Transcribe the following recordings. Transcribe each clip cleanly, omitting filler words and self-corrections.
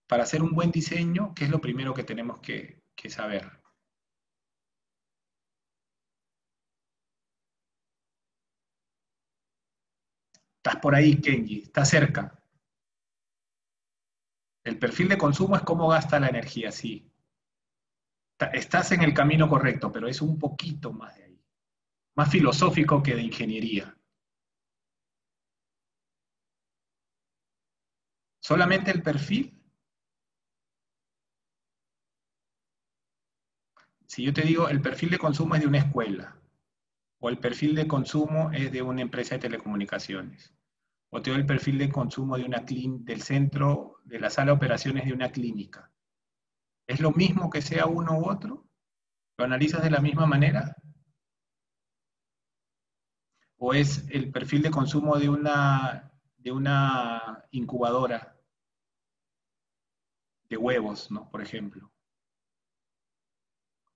para hacer un buen diseño, ¿qué es lo primero que tenemos que saber? Estás por ahí, Kenji, estás cerca. El perfil de consumo es cómo gasta la energía, sí. Estás en el camino correcto, pero es un poquito más de ahí. Más filosófico que de ingeniería. Solamente el perfil. Si yo te digo, el perfil de consumo es de una escuela, o el perfil de consumo es de una empresa de telecomunicaciones, o te doy el perfil de consumo de del centro, de la sala de operaciones de una clínica. ¿Es lo mismo que sea uno u otro? ¿Lo analizas de la misma manera? ¿O es el perfil de consumo de una incubadora de huevos, ¿no? Por ejemplo.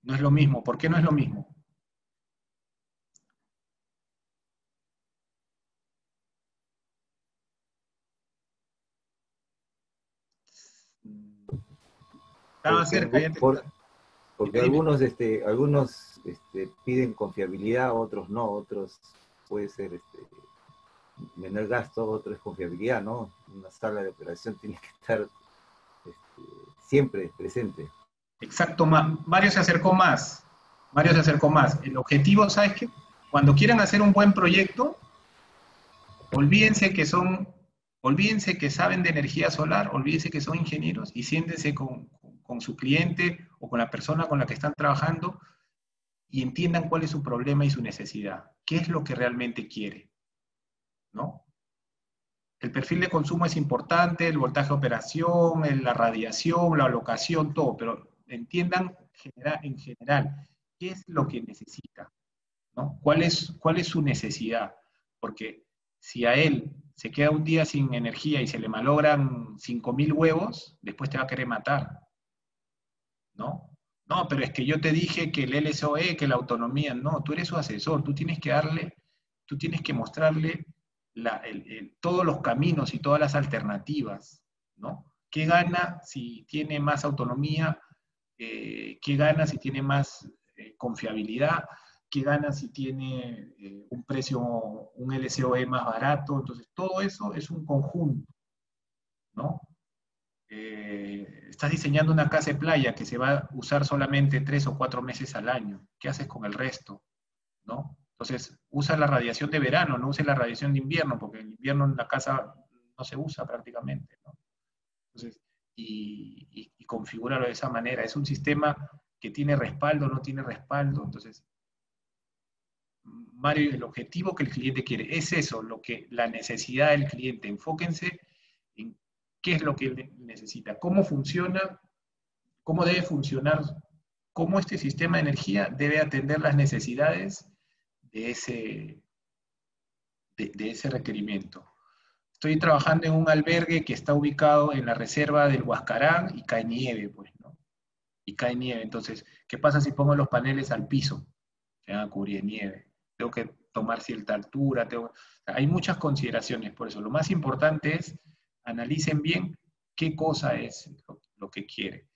No es lo mismo. ¿Por qué no es lo mismo? Estaba Porque, cerca, ya te por, está. porque Dime, dime. algunos piden confiabilidad, otros no, otros puede ser menor gasto, otro es confiabilidad, ¿no? Una sala de operación tiene que estar siempre presente. Exacto, Mario se acercó más. Mario se acercó más. El objetivo, ¿sabes qué? Cuando quieran hacer un buen proyecto, olvídense que olvídense que saben de energía solar, olvídense que son ingenieros y siéntense con su cliente o con la persona con la que están trabajando y entiendan cuál es su problema y su necesidad. ¿Qué es lo que realmente quiere? ¿No? El perfil de consumo es importante, el voltaje de operación, la radiación, la locación, todo, pero entiendan en general qué es lo que necesita, ¿no? Cuál es su necesidad? Porque si a él se queda un día sin energía y se le malogran 5.000 huevos, después te va a querer matar, ¿no? No, pero es que yo te dije que el LSOE, que la autonomía, no, tú eres su asesor, tú tienes que mostrarle todos los caminos y todas las alternativas, ¿no? ¿Qué gana si tiene más autonomía? ¿Qué gana si tiene más confiabilidad? ¿Qué gana si tiene un precio, un LCOE más barato? Entonces, todo eso es un conjunto, ¿no? Estás diseñando una casa de playa que se va a usar solamente 3 o 4 meses al año. ¿Qué haces con el resto? ¿No? Entonces, usa la radiación de verano, no uses la radiación de invierno, porque en invierno en la casa no se usa prácticamente, ¿no? Entonces, y configúralo de esa manera. Es un sistema que tiene respaldo, no tiene respaldo. Entonces, Mario, el objetivo que el cliente quiere es eso, la necesidad del cliente. Enfóquense en qué es lo que él necesita, cómo funciona, cómo debe funcionar, cómo este sistema de energía debe atender las necesidades de de ese requerimiento. Estoy trabajando en un albergue que está ubicado en la reserva del Huascarán y cae nieve, pues, ¿no? Y cae nieve. Entonces, ¿qué pasa si pongo los paneles al piso? Se van a cubrir de nieve. Tengo que tomar cierta altura. Hay muchas consideraciones por eso. Lo más importante es analicen bien qué cosa es lo que quiere.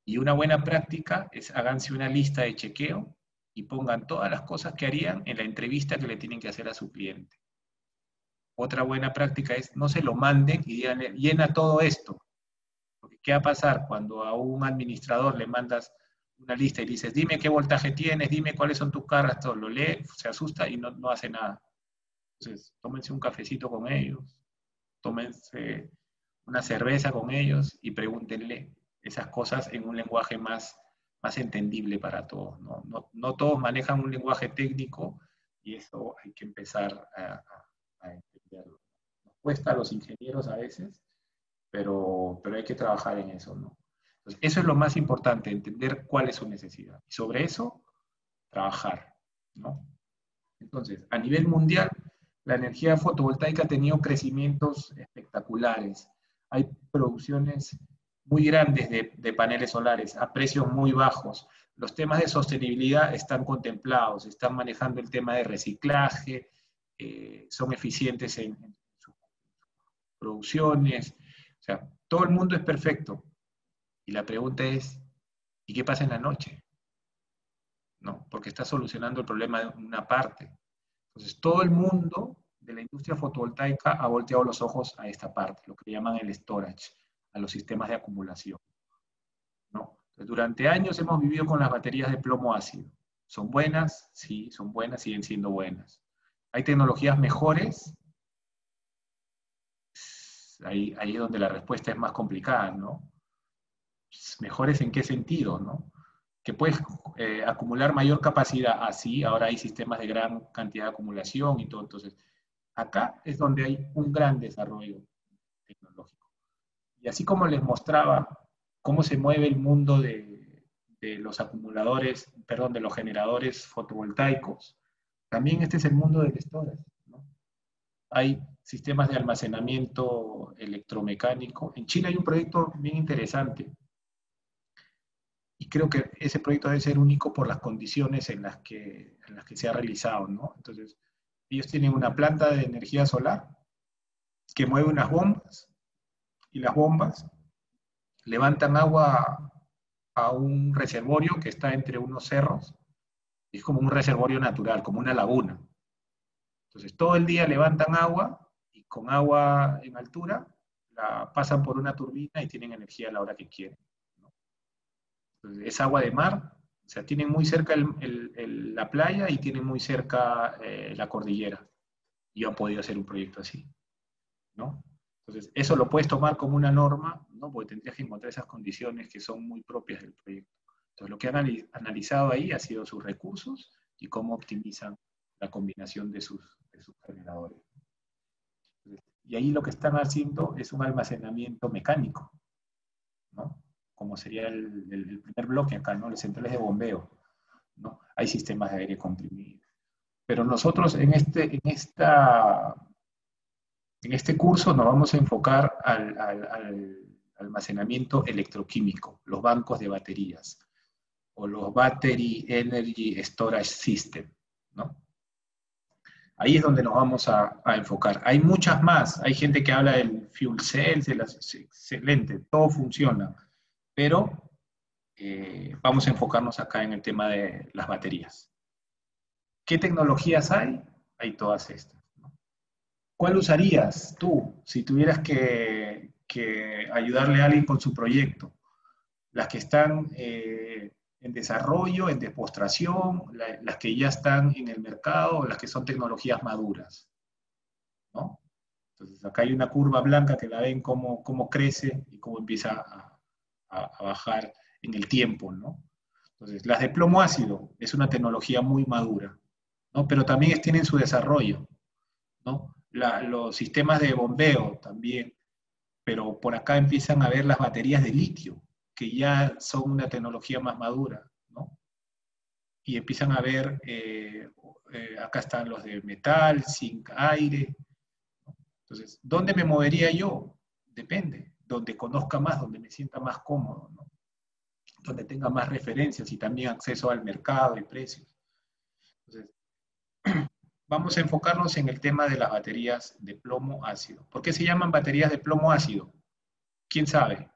Y una buena práctica es háganse una lista de chequeo y pongan todas las cosas que harían en la entrevista que le tienen que hacer a su cliente. Otra buena práctica es no se lo manden y díganle, llena todo esto. Porque ¿qué va a pasar cuando a un administrador le mandas una lista y dices, dime qué voltaje tienes, dime cuáles son tus cargas, todo, lo lee, se asusta y no hace nada. Entonces, tómense un cafecito con ellos, tómense una cerveza con ellos y pregúntenle esas cosas en un lenguaje más entendible para todos. No todos manejan un lenguaje técnico y eso hay que empezar a entenderlo. Nos cuesta a los ingenieros a veces, pero hay que trabajar en eso, ¿no? Entonces, eso es lo más importante, entender cuál es su necesidad. Y sobre eso, trabajar, ¿no? Entonces, a nivel mundial, la energía fotovoltaica ha tenido crecimientos espectaculares. Hay producciones muy grandes de paneles solares a precios muy bajos. Los temas de sostenibilidad están contemplados, están manejando el tema de reciclaje, son eficientes en sus producciones. O sea, todo el mundo es perfecto, Y la pregunta es, ¿y qué pasa en la noche? ¿No? Porque está solucionando el problema de una parte. Entonces, todo el mundo de la industria fotovoltaica ha volteado los ojos a esta parte, lo que llaman el storage, a los sistemas de acumulación, ¿no? Entonces, durante años hemos vivido con las baterías de plomo ácido. ¿Son buenas? Sí, son buenas, siguen siendo buenas. ¿Hay tecnologías mejores? Ahí es donde la respuesta es más complicada, ¿no? ¿Mejores en qué sentido, no? Que puedes acumular mayor capacidad, así, ahora hay sistemas de gran cantidad de acumulación y todo, entonces, acá es donde hay un gran desarrollo tecnológico. Y así como les mostraba cómo se mueve el mundo de los acumuladores, perdón, de los generadores fotovoltaicos, también este es el mundo del storage, ¿no? Hay sistemas de almacenamiento electromecánico. En Chile hay un proyecto bien interesante, y creo que ese proyecto debe ser único por las condiciones en las que se ha realizado, ¿no? Entonces, ellos tienen una planta de energía solar que mueve unas bombas, y las bombas levantan agua a un reservorio que está entre unos cerros, y es como un reservorio natural, como una laguna. Entonces, todo el día levantan agua, y con agua en altura, la pasan por una turbina y tienen energía a la hora que quieren, ¿no? Entonces, es agua de mar, o sea, tienen muy cerca la playa y tienen muy cerca la cordillera. Y han podido hacer un proyecto así, ¿no? Entonces, eso lo puedes tomar como una norma, ¿no? Porque tendrías que encontrar esas condiciones que son muy propias del proyecto. Entonces, lo que han analizado ahí ha sido sus recursos y cómo optimizan la combinación de sus generadores. Entonces, y ahí lo que están haciendo es un almacenamiento mecánico, ¿no? Como sería el primer bloque acá, ¿no? Las centrales de bombeo, ¿no? Hay sistemas de aire comprimido. Pero nosotros en este curso nos vamos a enfocar al almacenamiento electroquímico, los bancos de baterías, o los Battery Energy Storage System, ¿no? Ahí es donde nos vamos a enfocar. Hay muchas más. Hay gente que habla del fuel cell, excelente, todo funciona. Pero vamos a enfocarnos acá en el tema de las baterías. ¿Qué tecnologías hay? Hay todas estas, ¿no? ¿Cuál usarías tú si tuvieras que ayudarle a alguien con su proyecto? Las que están en desarrollo, en demostración, las que ya están en el mercado, las que son tecnologías maduras, ¿no? Entonces, acá hay una curva blanca que la ven cómo crece y cómo empieza a bajar en el tiempo, ¿no? Entonces, las de plomo ácido es una tecnología muy madura, ¿no? Pero también tienen su desarrollo, ¿no? Los sistemas de bombeo también, pero por acá empiezan a ver las baterías de litio, que ya son una tecnología más madura, ¿no? Y empiezan a ver, acá están los de metal, zinc, aire. Entonces, ¿dónde me movería yo? Depende, donde conozca más, donde me sienta más cómodo, ¿no? Donde tenga más referencias y también acceso al mercado y precios. Entonces, vamos a enfocarnos en el tema de las baterías de plomo ácido. ¿Por qué se llaman baterías de plomo ácido? ¿Quién sabe?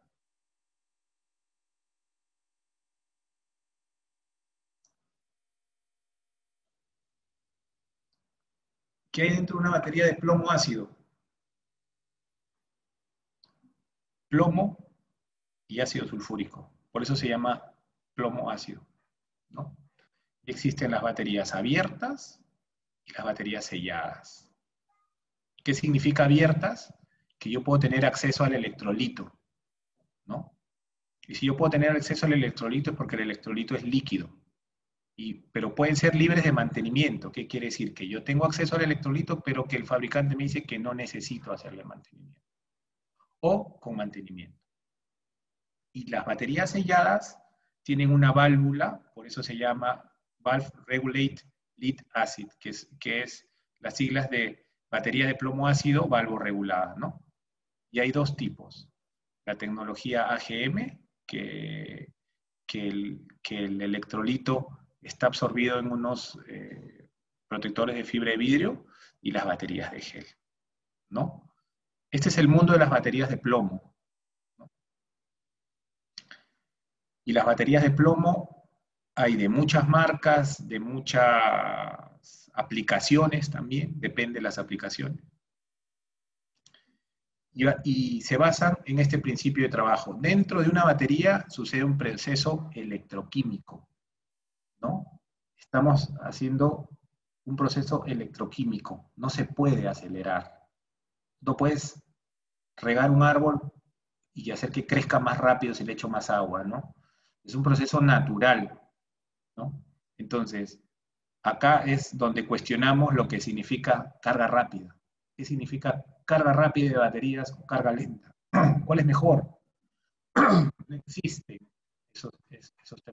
¿Qué hay dentro de una batería de plomo ácido? Plomo y ácido sulfúrico. Por eso se llama plomo ácido, ¿no? Existen las baterías abiertas y las baterías selladas. ¿Qué significa abiertas? Que yo puedo tener acceso al electrolito, ¿no? Y si yo puedo tener acceso al electrolito es porque el electrolito es líquido. Pero pueden ser libres de mantenimiento. ¿Qué quiere decir? Que yo tengo acceso al electrolito, pero que el fabricante me dice que no necesito hacerle mantenimiento. O con mantenimiento. Y las baterías selladas tienen una válvula, por eso se llama Valve Regulate Lead Acid, que es las siglas de batería de plomo ácido valvo regulada, ¿no? Y hay dos tipos. La tecnología AGM, que el electrolito está absorbido en unos protectores de fibra de vidrio, y las baterías de gel, ¿no? Este es el mundo de las baterías de plomo, ¿no? Y las baterías de plomo hay de muchas marcas, de muchas aplicaciones también, depende de las aplicaciones. Y se basan en este principio de trabajo. Dentro de una batería sucede un proceso electroquímico, ¿no? Estamos haciendo un proceso electroquímico, no se puede acelerar. No puedes regar un árbol y hacer que crezca más rápido si le echo más agua, ¿no? Es un proceso natural, ¿no? Entonces, acá es donde cuestionamos lo que significa carga rápida. ¿Qué significa carga rápida de baterías o carga lenta? ¿Cuál es mejor? No existe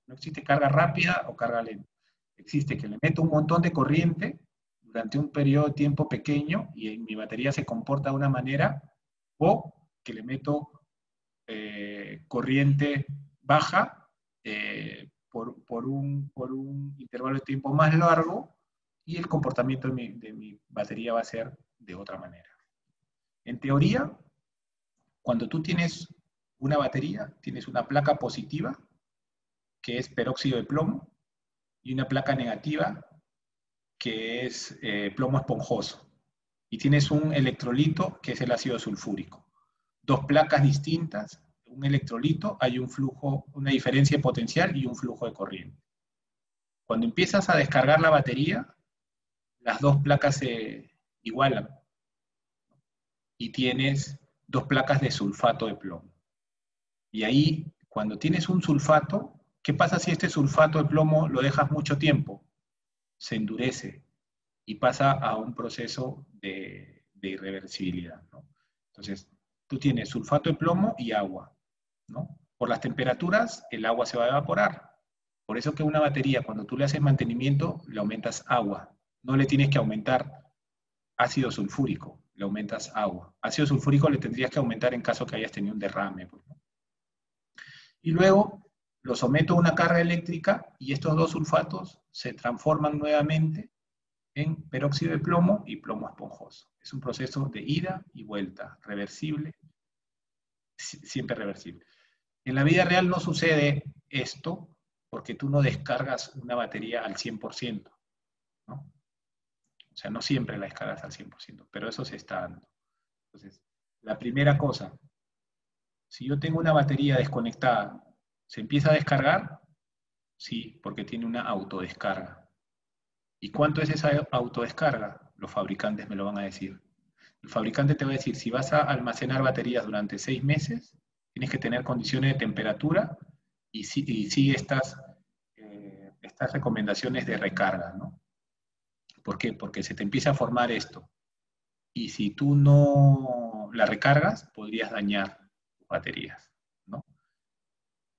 no existe carga rápida o carga lenta. Existe que le meto un montón de corriente durante un periodo de tiempo pequeño y mi batería se comporta de una manera, o que le meto corriente baja por un intervalo de tiempo más largo y el comportamiento de mi batería va a ser de otra manera. En teoría, cuando tú tienes una batería, tienes una placa positiva, que es peróxido de plomo, y una placa negativa, que es plomo esponjoso. Y tienes un electrolito, que es el ácido sulfúrico. Dos placas distintas, un electrolito, hay un flujo, una diferencia de potencial y un flujo de corriente. Cuando empiezas a descargar la batería, las dos placas se igualan y tienes dos placas de sulfato de plomo. Y ahí, cuando tienes un sulfato, ¿qué pasa si este sulfato de plomo lo dejas mucho tiempo? Se endurece y pasa a un proceso de irreversibilidad, ¿no? Entonces, tú tienes sulfato de plomo y agua, ¿no? Por las temperaturas, el agua se va a evaporar. Por eso que una batería, cuando tú le haces mantenimiento, le aumentas agua. No le tienes que aumentar ácido sulfúrico, le aumentas agua. Ácido sulfúrico le tendrías que aumentar en caso que hayas tenido un derrame, pues, ¿no? Y luego lo someto a una carga eléctrica y estos dos sulfatos se transforman nuevamente en peróxido de plomo y plomo esponjoso. Es un proceso de ida y vuelta, reversible, siempre reversible. En la vida real no sucede esto porque tú no descargas una batería al 100%, ¿no? O sea, no siempre la descargas al 100%, pero eso se está dando. Entonces, la primera cosa, si yo tengo una batería desconectada, ¿se empieza a descargar? Sí, porque tiene una autodescarga. ¿Y cuánto es esa autodescarga? Los fabricantes me lo van a decir. El fabricante te va a decir, si vas a almacenar baterías durante 6 meses, tienes que tener condiciones de temperatura y sigue estas recomendaciones de recarga, ¿no? ¿Por qué? Porque se te empieza a formar esto. Y si tú no la recargas, podrías dañar tus baterías, ¿no?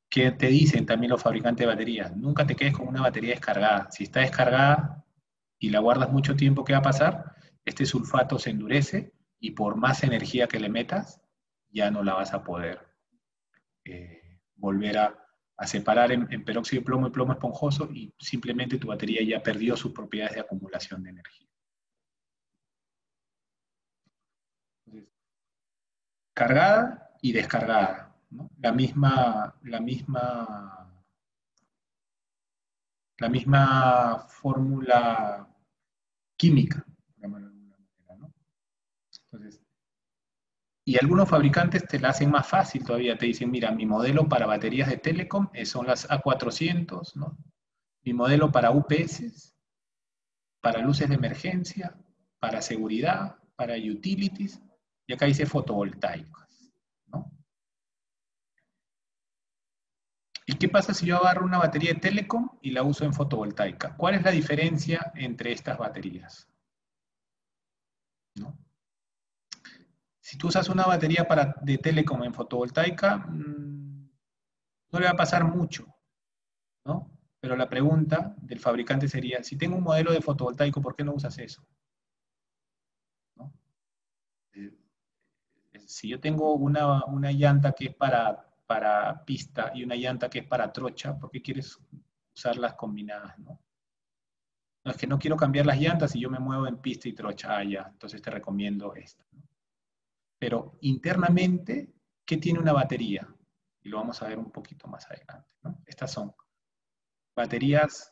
¿Qué te dicen también los fabricantes de baterías? Nunca te quedes con una batería descargada. Si está descargada y la guardas mucho tiempo, ¿qué va a pasar? Este sulfato se endurece y por más energía que le metas, ya no la vas a poder volver a separar en peróxido de plomo y plomo esponjoso y simplemente tu batería ya perdió sus propiedades de acumulación de energía. Entonces, cargada y descargada, ¿no? La misma fórmula química, de alguna manera, ¿no? Entonces, y algunos fabricantes te la hacen más fácil todavía, te dicen, mira, mi modelo para baterías de Telecom son las A400, ¿no? Mi modelo para UPS, para luces de emergencia, para seguridad, para utilities, y acá dice fotovoltaicas, ¿no? ¿Y qué pasa si yo agarro una batería de Telecom y la uso en fotovoltaica? ¿Cuál es la diferencia entre estas baterías? ¿No? Si tú usas una batería de Telecom en fotovoltaica, no le va a pasar mucho, ¿no? Pero la pregunta del fabricante sería, si tengo un modelo de fotovoltaico, ¿por qué no usas eso? ¿No? Si yo tengo una llanta que es para pista y una llanta que es para trocha, ¿por qué quieres usarlas combinadas, no? No, es que no quiero cambiar las llantas y yo me muevo en pista y trocha. Ah, ya, entonces te recomiendo esta, ¿no? Pero internamente, ¿qué tiene una batería? y lo vamos a ver un poquito más adelante, ¿no? Estas son baterías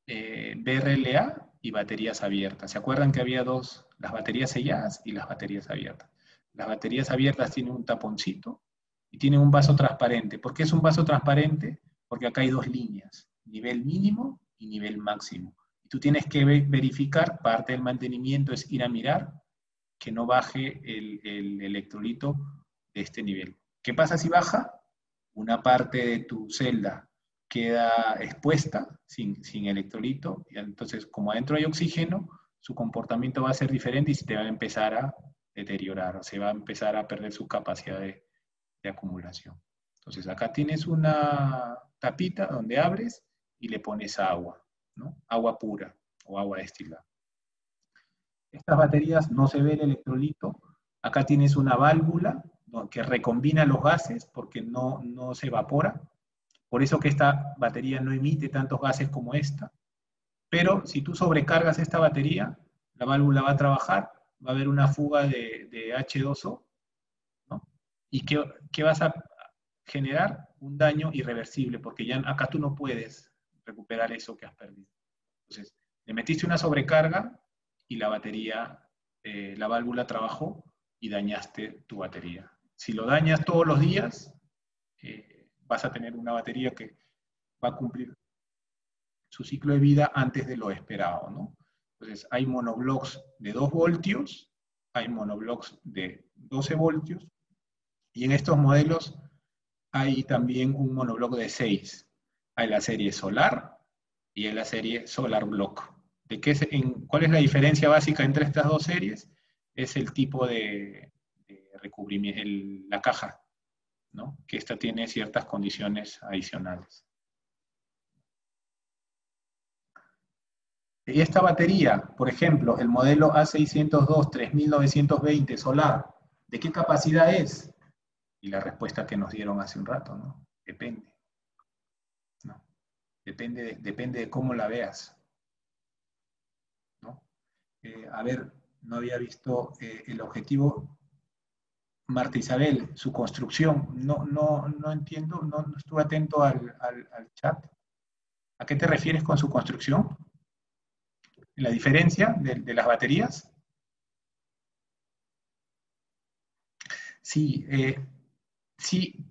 BRLA y baterías abiertas. ¿Se acuerdan que había dos, las baterías selladas y las baterías abiertas? Las baterías abiertas tienen un taponcito y tienen un vaso transparente. ¿Por qué es un vaso transparente? Porque acá hay dos líneas, nivel mínimo y nivel máximo. Y tú tienes que verificar, parte del mantenimiento es ir a mirar que no baje el electrolito de este nivel. ¿Qué pasa si baja? Una parte de tu celda queda expuesta sin electrolito, y entonces como adentro hay oxígeno, su comportamiento va a ser diferente y se te va a empezar a deteriorar, o se va a empezar a perder su capacidad de acumulación. Entonces acá tienes una tapita donde abres y le pones agua, ¿no? Agua pura o agua destilada. Estas baterías no se ve el electrolito. Acá tienes una válvula que recombina los gases porque no se evapora. Por eso que esta batería no emite tantos gases como esta. Pero si tú sobrecargas esta batería, la válvula va a trabajar, va a haber una fuga de H2O, ¿no? ¿Y qué vas a generar? Un daño irreversible, porque ya acá tú no puedes recuperar eso que has perdido. Entonces, le metiste una sobrecarga y la batería, la válvula trabajó y dañaste tu batería. Si lo dañas todos los días, vas a tener una batería que va a cumplir su ciclo de vida antes de lo esperado, ¿no? Entonces, hay monoblocks de 2 voltios, hay monoblocks de 12 voltios, y en estos modelos hay también un monoblock de 6. Hay la serie Solar y hay la serie Solar Block. ¿Cuál es la diferencia básica entre estas dos series? Es el tipo de recubrimiento, la caja, ¿no? Que esta tiene ciertas condiciones adicionales. Y esta batería, por ejemplo, el modelo A602 3920 Solar, ¿de qué capacidad es? Y la respuesta que nos dieron hace un rato, ¿no? Depende. ¿No? Depende de cómo la veas. ¿No? A ver, no había visto el objetivo. Marta Isabel, su construcción, no entiendo, no estuve atento al chat. ¿A qué te refieres con su construcción? ¿La diferencia de las baterías? Sí, sí,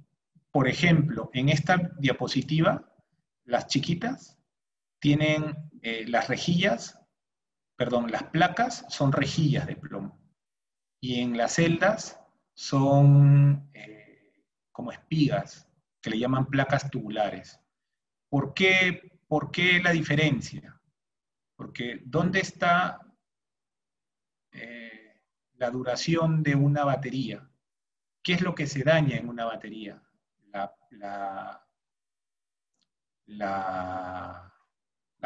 por ejemplo, en esta diapositiva, las chiquitas tienen las rejillas, perdón, las placas son rejillas de plomo. Y en las celdas son como espigas, que le llaman placas tubulares. ¿Por qué la diferencia? Porque ¿dónde está la duración de una batería? ¿Qué es lo que se daña en una batería? La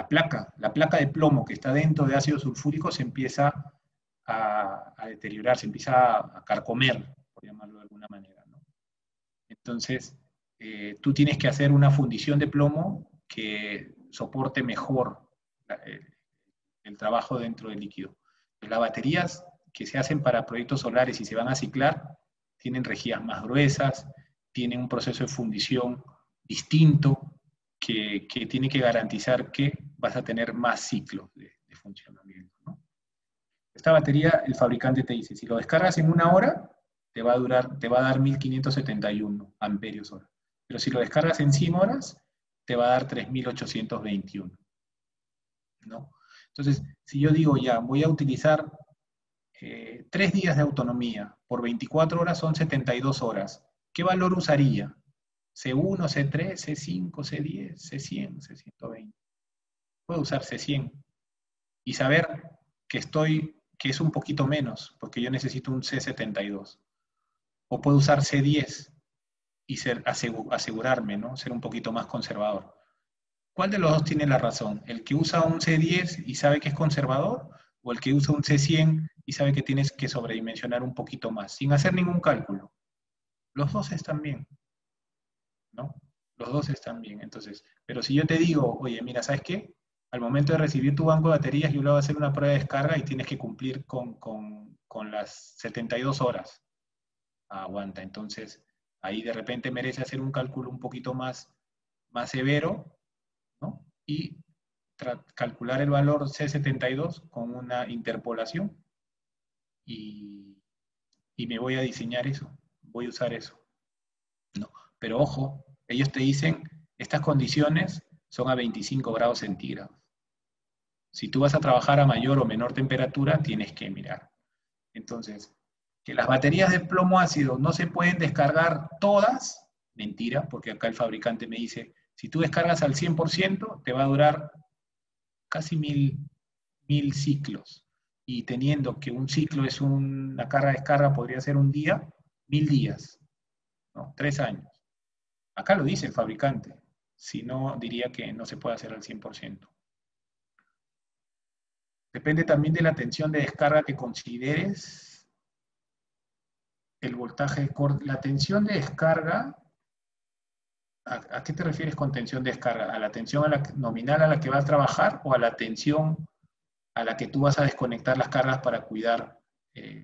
placa de plomo que está dentro de ácido sulfúrico se empieza a deteriorar, se empieza a carcomer, por llamarlo de alguna manera, ¿no? Entonces, tú tienes que hacer una fundición de plomo que soporte mejor el trabajo dentro del líquido. Las baterías que se hacen para proyectos solares y se van a ciclar tienen rejillas más gruesas, tienen un proceso de fundición distinto que tiene que garantizar que vas a tener más ciclos de funcionamiento, ¿no? Esta batería, el fabricante te dice, si lo descargas en 1 hora, te va a dar 1571 amperios hora. Pero si lo descargas en 100 horas, te va a dar 3821, ¿no? Entonces, si yo digo ya, voy a utilizar 3 días de autonomía, por 24 horas son 72 horas, ¿qué valor usaría? C1, C3, C5, C10, C100, C120. Puedo usar C100 y saber que es un poquito menos, porque yo necesito un C72. O puedo usar C10 y asegurarme, ¿no? Ser un poquito más conservador. ¿Cuál de los dos tiene la razón? ¿El que usa un C10 y sabe que es conservador? ¿O el que usa un C100 y sabe que tienes que sobredimensionar un poquito más, sin hacer ningún cálculo? Los dos están bien, ¿no? Los dos están bien. Entonces, pero si yo te digo, oye, mira, ¿sabes qué? Al momento de recibir tu banco de baterías, yo le voy a hacer una prueba de descarga y tienes que cumplir con las 72 horas. Aguanta. Entonces, Ahí de repente merece hacer un cálculo un poquito más severo, ¿no? Y calcular el valor C72 con una interpolación y me voy a diseñar eso, voy a usar eso, ¿no? Pero ojo, ellos te dicen, estas condiciones son a 25 grados centígrados. Si tú vas a trabajar a mayor o menor temperatura, tienes que mirar. Entonces, que las baterías de plomo ácido no se pueden descargar todas, mentira, porque acá el fabricante me dice, si tú descargas al 100%, te va a durar casi 1000 ciclos. Y teniendo que un ciclo es una carga-descarga, podría ser un día, 1000 días, ¿no? 3 años. Acá lo dice el fabricante. Si no, diría que no se puede hacer al 100%. Depende también de la tensión de descarga que consideres. El voltaje de corte. La tensión de descarga, ¿a qué te refieres con tensión de descarga? ¿A la tensión nominal a la que vas a trabajar o a la tensión a la que tú vas a desconectar las cargas para cuidar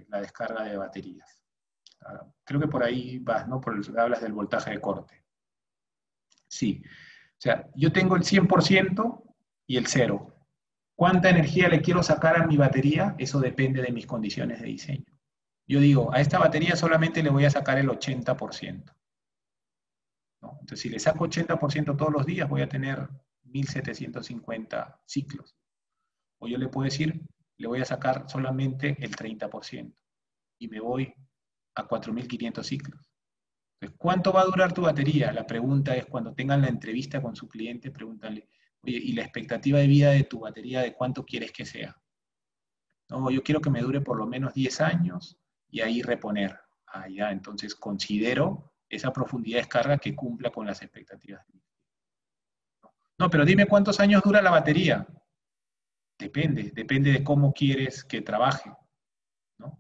la descarga de baterías? Creo que por ahí vas, ¿no? Hablas del voltaje de corte. Sí. O sea, yo tengo el 100% y el 0. ¿Cuánta energía le quiero sacar a mi batería? Eso depende de mis condiciones de diseño. Yo digo, a esta batería solamente le voy a sacar el 80%. ¿No? Entonces, si le saco 80% todos los días, voy a tener 1750 ciclos. O yo le puedo decir, le voy a sacar solamente el 30% y me voy a 4500 ciclos. Entonces, ¿cuánto va a durar tu batería? La pregunta es, cuando tengan la entrevista con su cliente, pregúntale, oye, ¿y la expectativa de vida de tu batería de cuánto quieres que sea? No, yo quiero que me dure por lo menos 10 años y ahí reponer. Ah, ya, entonces considero esa profundidad de descarga que cumpla con las expectativas. No, pero dime cuántos años dura la batería. Depende de cómo quieres que trabaje, ¿no?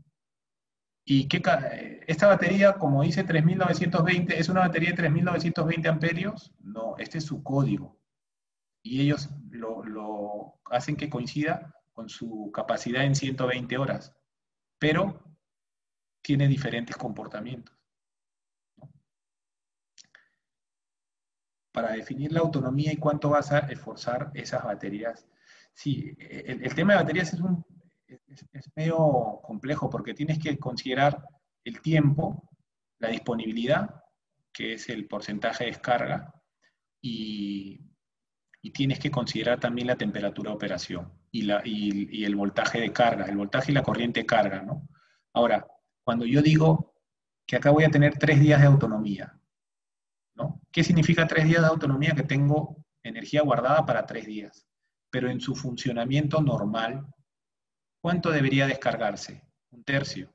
Y esta batería, como dice 3920, ¿es una batería de 3920 amperios? No, este es su código. Y ellos lo hacen que coincida con su capacidad en 120 horas. Pero tiene diferentes comportamientos, ¿no? Para definir la autonomía y cuánto vas a esforzar esas baterías. Sí, el tema de baterías es medio complejo porque tienes que considerar el tiempo, la disponibilidad, que es el porcentaje de descarga, y tienes que considerar también la temperatura de operación y el voltaje de carga, el voltaje y la corriente de carga, ¿no? Ahora, cuando yo digo que acá voy a tener 3 días de autonomía, ¿no? ¿Qué significa 3 días de autonomía? Que tengo energía guardada para 3 días. Pero en su funcionamiento normal, ¿cuánto debería descargarse? Un tercio,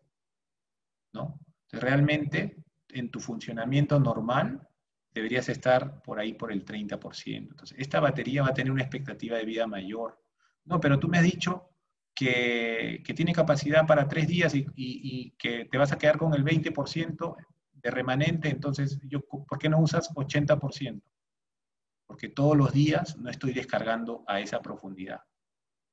¿no? Entonces, realmente, en tu funcionamiento normal, deberías estar por ahí por el 30%. Entonces, esta batería va a tener una expectativa de vida mayor. No, pero tú me has dicho que tiene capacidad para 3 días y que te vas a quedar con el 20% de remanente, entonces, ¿por qué no usas 80%? Porque todos los días no estoy descargando a esa profundidad,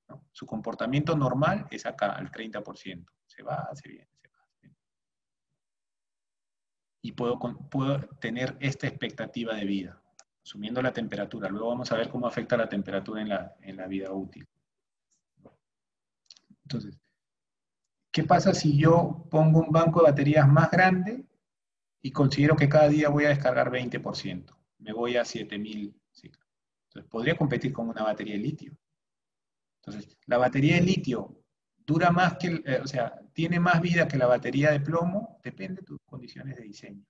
¿no? Su comportamiento normal es acá, al 30%. Se va, se viene, se va. Se viene. Y puedo tener esta expectativa de vida, asumiendo la temperatura. Luego vamos a ver cómo afecta la temperatura en la vida útil. Entonces, ¿qué pasa si yo pongo un banco de baterías más grande y considero que cada día voy a descargar 20%? Me voy a 7000 ciclos. Entonces, podría competir con una batería de litio. Entonces, la batería de litio dura más que, o sea, tiene más vida que la batería de plomo, depende de tus condiciones de diseño.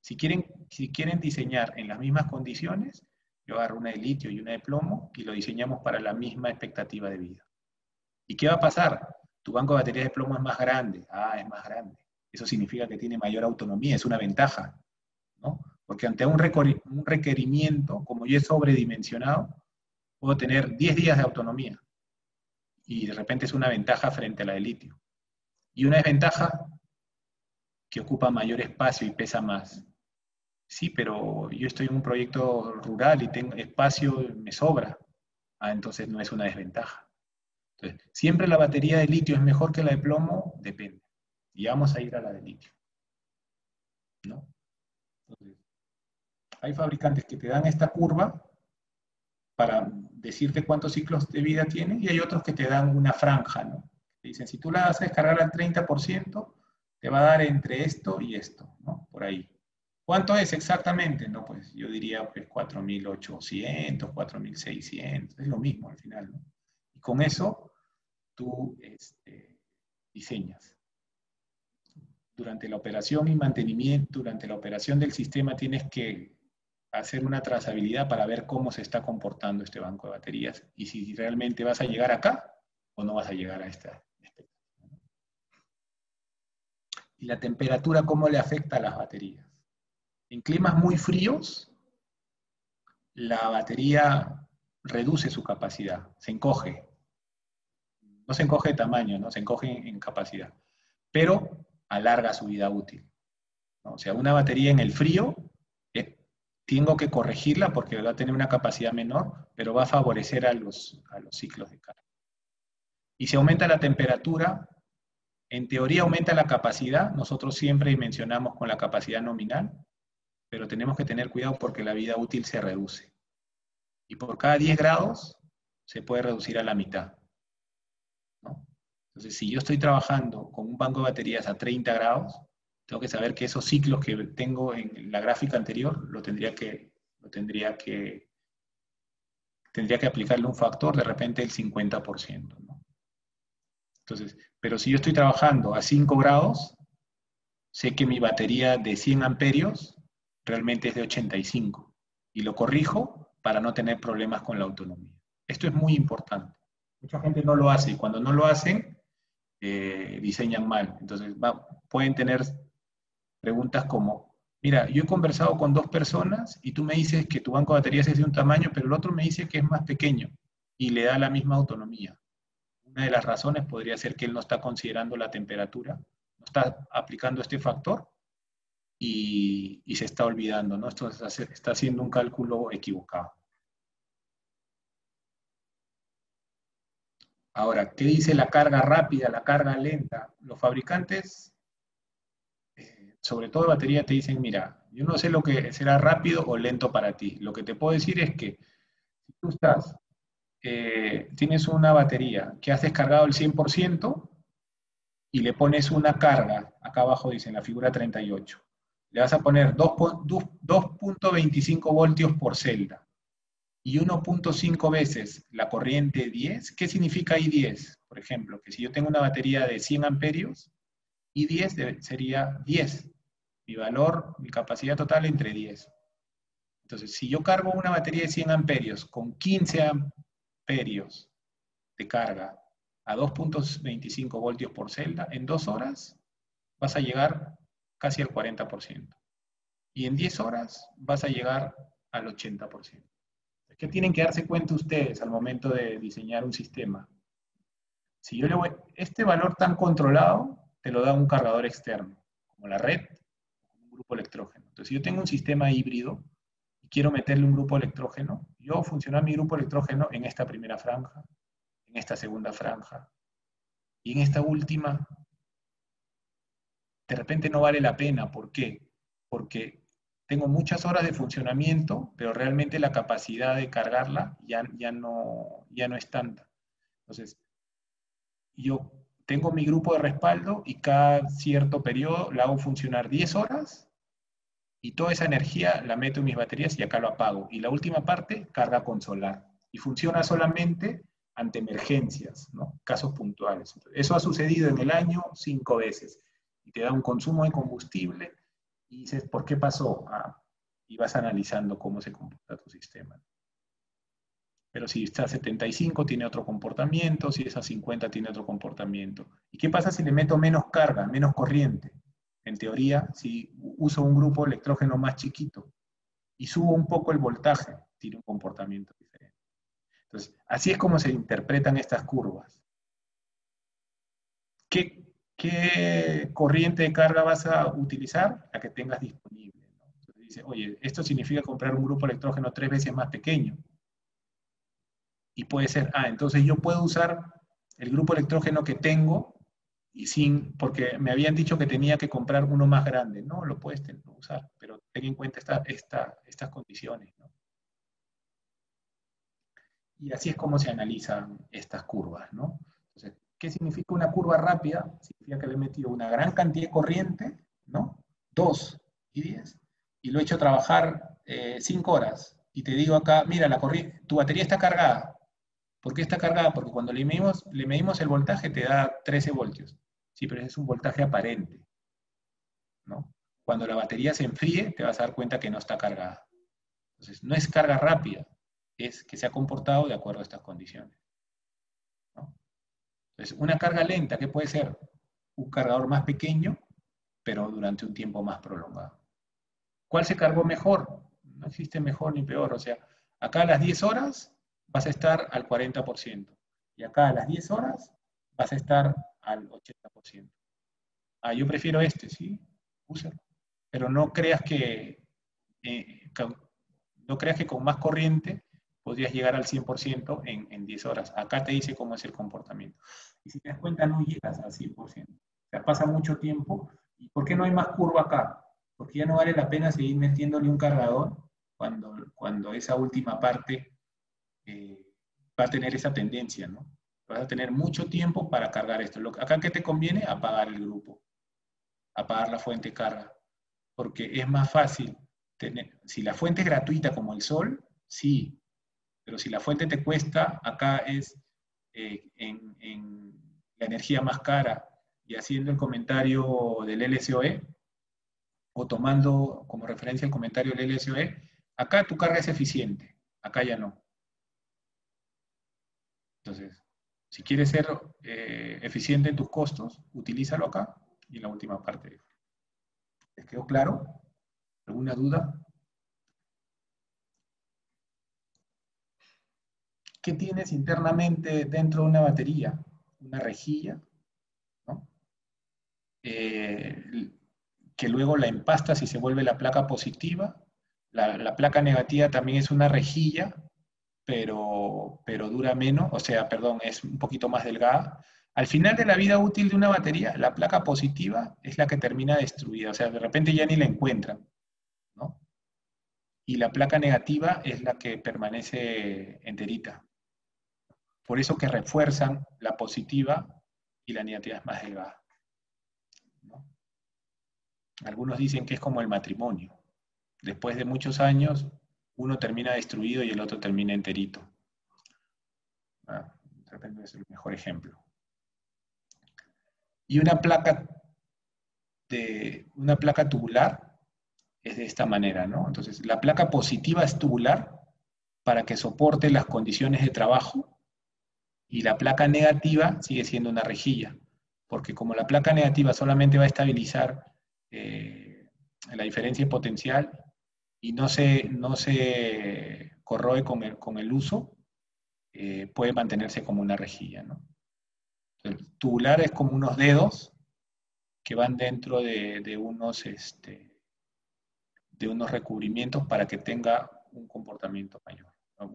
Si quieren diseñar en las mismas condiciones, yo agarro una de litio y una de plomo y lo diseñamos para la misma expectativa de vida. ¿Y qué va a pasar? Tu banco de baterías de plomo es más grande. Ah, es más grande. Eso significa que tiene mayor autonomía, es una ventaja, ¿no? Porque ante un requerimiento, como yo he sobredimensionado, puedo tener 10 días de autonomía. Y de repente es una ventaja frente a la de litio. Y una desventaja que ocupa mayor espacio y pesa más. Sí, pero yo estoy en un proyecto rural y tengo espacio, me sobra. Ah, entonces no es una desventaja. Entonces, ¿siempre la batería de litio es mejor que la de plomo? Depende. Y vamos a ir a la de litio, ¿no? Hay fabricantes que te dan esta curva para decirte cuántos ciclos de vida tiene, y hay otros que te dan una franja, ¿no? Te dicen, si tú la vas a descargar al 30%, te va a dar entre esto y esto, ¿no? Por ahí. ¿Cuánto es exactamente? No, pues yo diría pues 4.800, 4.600, es lo mismo al final, ¿no? Y con eso tú diseñas. Durante la operación y mantenimiento, durante la operación del sistema tienes que hacer una trazabilidad para ver cómo se está comportando este banco de baterías y si realmente vas a llegar acá o no vas a llegar a esta. Y la temperatura, ¿cómo le afecta a las baterías? En climas muy fríos, la batería reduce su capacidad, se encoge. No se encoge de tamaño, ¿no? Se encoge en capacidad, pero alarga su vida útil, ¿no? O sea, una batería en el frío, tengo que corregirla porque va a tener una capacidad menor, pero va a favorecer a los ciclos de carga. Y si aumenta la temperatura, en teoría aumenta la capacidad, nosotros siempre mencionamos con la capacidad nominal, pero tenemos que tener cuidado porque la vida útil se reduce. Y por cada 10 grados se puede reducir a la mitad, ¿no? Entonces, si yo estoy trabajando con un banco de baterías a 30 grados, tengo que saber que esos ciclos que tengo en la gráfica anterior tendría que aplicarle un factor de repente el 50%, ¿no? Entonces, pero si yo estoy trabajando a 5 grados, sé que mi batería de 100 amperios realmente es de 85 y lo corrijo para no tener problemas con la autonomía. Esto es muy importante. Mucha gente no lo hace y cuando no lo hacen, diseñan mal. Entonces, pueden tener preguntas como, mira, yo he conversado con 2 personas y tú me dices que tu banco de baterías es de un tamaño, pero el otro me dice que es más pequeño y le da la misma autonomía. Una de las razones podría ser que él no está considerando la temperatura, no está aplicando este factor y se está olvidando, ¿no? Esto está haciendo un cálculo equivocado. Ahora, ¿qué dice la carga rápida, la carga lenta? Los fabricantes, sobre todo de batería, te dicen, mira, yo no sé lo que será rápido o lento para ti. Lo que te puedo decir es que si tú tienes una batería que has descargado el 100% y le pones una carga, acá abajo dice en la figura 38, le vas a poner 2.25 voltios por celda y 1.5 veces la corriente 10, ¿qué significa I10? Por ejemplo, que si yo tengo una batería de 100 amperios, I10 sería 10. Mi valor, mi capacidad total entre 10. Entonces, si yo cargo una batería de 100 amperios con 15 amperios de carga a 2.25 voltios por celda, en 2 horas vas a llegar casi al 40%. Y en 10 horas vas a llegar al 80%. ¿Qué tienen que darse cuenta ustedes al momento de diseñar un sistema? Si yo este valor tan controlado, te lo da un cargador externo, como la red, un grupo electrógeno. Entonces, si yo tengo un sistema híbrido y quiero meterle un grupo electrógeno, yo hago funcionar mi grupo electrógeno en esta primera franja, en esta segunda franja, y en esta última, de repente no vale la pena. ¿Por qué? Porque tengo muchas horas de funcionamiento, pero realmente la capacidad de cargarla ya no es tanta. Entonces, yo tengo mi grupo de respaldo y cada cierto periodo la hago funcionar 10 horas y toda esa energía la meto en mis baterías y acá lo apago. Y la última parte, carga con solar. Y funciona solamente ante emergencias, ¿no? Casos puntuales. Eso ha sucedido en el año 5 veces. Y te da un consumo de combustible y dices, ¿por qué pasó? Y vas analizando cómo se comporta tu sistema. Pero si está a 75 tiene otro comportamiento, si es a 50 tiene otro comportamiento. ¿Y qué pasa si le meto menos carga, menos corriente? En teoría, si uso un grupo electrógeno más chiquito y subo un poco el voltaje, tiene un comportamiento diferente. Entonces, así es como se interpretan estas curvas. ¿Qué corriente de carga vas a utilizar? La que tengas disponible, ¿no? Entonces dice, oye, esto significa comprar un grupo electrógeno 3 veces más pequeño. Y puede ser, entonces yo puedo usar el grupo electrógeno que tengo porque me habían dicho que tenía que comprar uno más grande. No, lo puedes usar, pero ten en cuenta estas condiciones, ¿no? Y así es como se analizan estas curvas, ¿no? Entonces, ¿qué significa una curva rápida? Significa que le he metido una gran cantidad de corriente, ¿no? 2 y 10, y lo he hecho trabajar 5 horas. Y te digo acá, mira, tu batería está cargada. ¿Por qué está cargada? Porque cuando le medimos el voltaje te da 13 voltios. Sí, pero ese es un voltaje aparente, ¿no? Cuando la batería se enfríe, te vas a dar cuenta que no está cargada. Entonces, no es carga rápida, es que se ha comportado de acuerdo a estas condiciones, ¿no? Entonces, una carga lenta, ¿qué puede ser? Un cargador más pequeño, pero durante un tiempo más prolongado. ¿Cuál se cargó mejor? No existe mejor ni peor. O sea, acá a las 10 horas vas a estar al 40%. Y acá a las 10 horas vas a estar al 80%. Ah, yo prefiero este, ¿sí? Úsalo. Pero no creas que con más corriente podrías llegar al 100% en 10 horas. Acá te dice cómo es el comportamiento. Y si te das cuenta, no llegas al 100%. O sea, pasa mucho tiempo. ¿Y por qué no hay más curva acá? Porque ya no vale la pena seguir metiéndole un cargador cuando esa última parte va a tener esa tendencia, ¿no? Vas a tener mucho tiempo para cargar esto. Acá, ¿qué te conviene? Apagar el grupo, apagar la fuente de carga, porque es más fácil si la fuente es gratuita como el sol, sí, pero si la fuente te cuesta, acá es en la energía más cara, y haciendo el comentario del LSOE, o tomando como referencia el comentario del LSOE, acá tu carga es eficiente, acá ya no. Entonces, si quieres ser eficiente en tus costos, utilízalo acá y en la última parte. ¿Les quedó claro? ¿Alguna duda? ¿Qué tienes internamente dentro de una batería? Una rejilla, ¿no? Que luego la empastas y se vuelve la placa positiva. La placa negativa también es una rejilla, pero dura menos, o sea, perdón, es un poquito más delgada. Al final de la vida útil de una batería, la placa positiva es la que termina destruida, o sea, de repente ya ni la encuentran, ¿no? Y la placa negativa es la que permanece enterita. Por eso que refuerzan la positiva y la negativa es más delgada, ¿no? Algunos dicen que es como el matrimonio. Después de muchos años, uno termina destruido y el otro termina enterito. De repente es el mejor ejemplo. Y una placa tubular es de esta manera, ¿no? Entonces, la placa positiva es tubular para que soporte las condiciones de trabajo, y la placa negativa sigue siendo una rejilla, porque como la placa negativa solamente va a estabilizar la diferencia en potencial y no se corroe con el uso, puede mantenerse como una rejilla, ¿no? El tubular es como unos dedos que van dentro de unos recubrimientos para que tenga un comportamiento mayor, ¿no?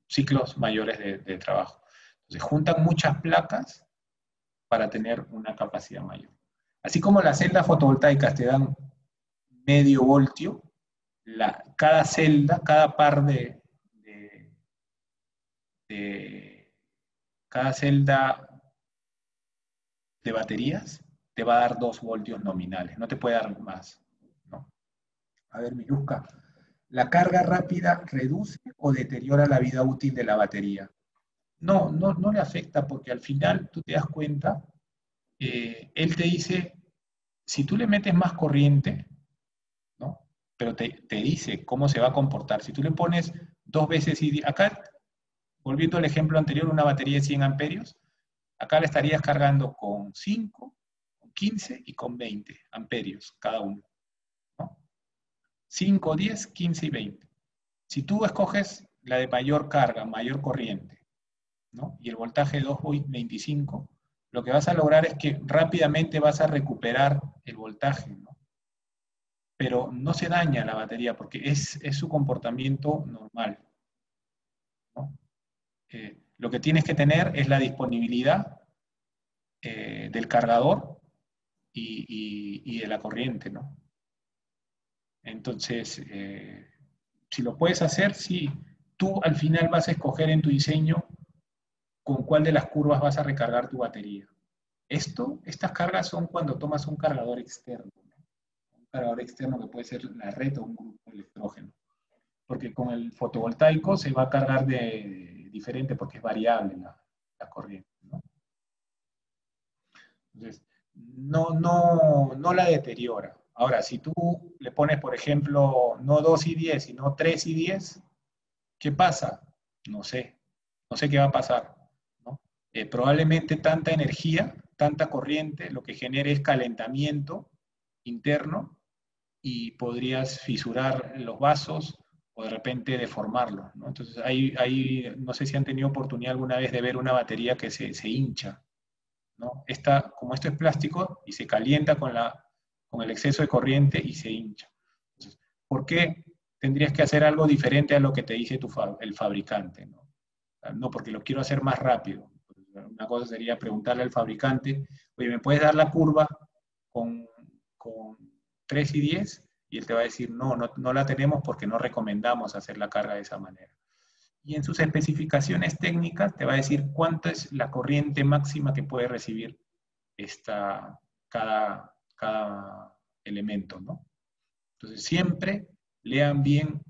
Ciclos mayores de trabajo. Entonces, juntan muchas placas para tener una capacidad mayor. Así como las celdas fotovoltaicas te dan medio voltio, cada celda, cada par cada celda de baterías te va a dar 2 voltios nominales, no te puede dar más, ¿no? A ver, Miluska, ¿la carga rápida reduce o deteriora la vida útil de la batería? No le afecta, porque al final tú te das cuenta, él te dice, si tú le metes más corriente, ¿no? Pero te dice cómo se va a comportar. Si tú le pones 2 veces, y acá, volviendo al ejemplo anterior, una batería de 100 amperios, acá la estarías cargando con 5, con 15 y con 20 amperios cada uno, ¿no? 5, 10, 15 y 20. Si tú escoges la de mayor carga, mayor corriente, ¿no? Y el voltaje de 2.25, lo que vas a lograr es que rápidamente vas a recuperar el voltaje, ¿no? Pero no se daña la batería porque es su comportamiento normal, ¿no? Lo que tienes que tener es la disponibilidad del cargador y de la corriente, ¿no? Entonces, si lo puedes hacer, sí, tú al final vas a escoger en tu diseño con cuál de las curvas vas a recargar tu batería. Estas cargas son cuando tomas un cargador externo, ¿no? Un cargador externo que puede ser la red o un grupo electrógeno. Porque con el fotovoltaico se va a cargar de diferente porque es variable la corriente, ¿no? Entonces, no la deteriora. Ahora, si tú le pones, por ejemplo, no 2 y 10, sino 3 y 10, ¿qué pasa? No sé. No sé qué va a pasar, ¿no? Probablemente tanta energía, tanta corriente, lo que genere es calentamiento interno y podrías fisurar los vasos o de repente deformarlos, ¿no? Entonces, no sé si han tenido oportunidad alguna vez de ver una batería que se hincha, ¿no? Como esto es plástico y se calienta con el exceso de corriente y se hincha. Entonces, ¿por qué tendrías que hacer algo diferente a lo que te dice el fabricante, ¿no? No, porque lo quiero hacer más rápido. Una cosa sería preguntarle al fabricante, oye, ¿me puedes dar la curva con, con 3 y 10? Y él te va a decir, no la tenemos porque no recomendamos hacer la carga de esa manera. Y en sus especificaciones técnicas te va a decir cuánto es la corriente máxima que puede recibir cada elemento, ¿no? Entonces siempre lean bien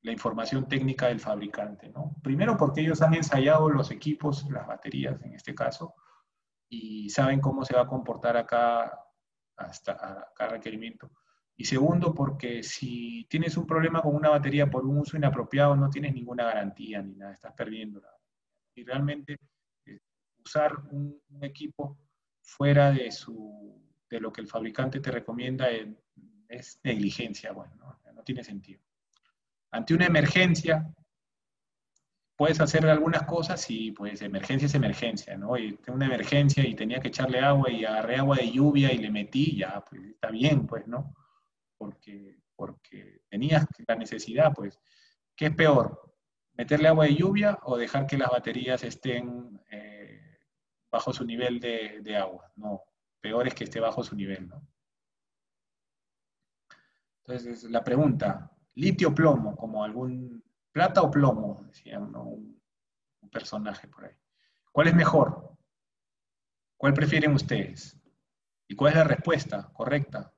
la información técnica del fabricante, ¿no? Primero porque ellos han ensayado los equipos, las baterías en este caso, y saben cómo se va a comportar a cada requerimiento. Y segundo, porque si tienes un problema con una batería por un uso inapropiado, no tienes ninguna garantía ni nada, estás perdiéndola. Y realmente usar un equipo fuera de lo que el fabricante te recomienda es negligencia, bueno, no tiene sentido. Ante una emergencia, puedes hacer algunas cosas y pues emergencia es emergencia, ¿no? Y tengo una emergencia y tenía que echarle agua y agarré agua de lluvia y le metí, ya, pues está bien, pues, ¿no? Porque tenías la necesidad, pues. ¿Qué es peor? ¿Meterle agua de lluvia o dejar que las baterías estén bajo su nivel de agua? No, peor es que esté bajo su nivel, ¿no? Entonces, la pregunta, litio o plomo, como algún plata o plomo, decía un personaje por ahí. ¿Cuál es mejor? ¿Cuál prefieren ustedes? ¿Y cuál es la respuesta correcta?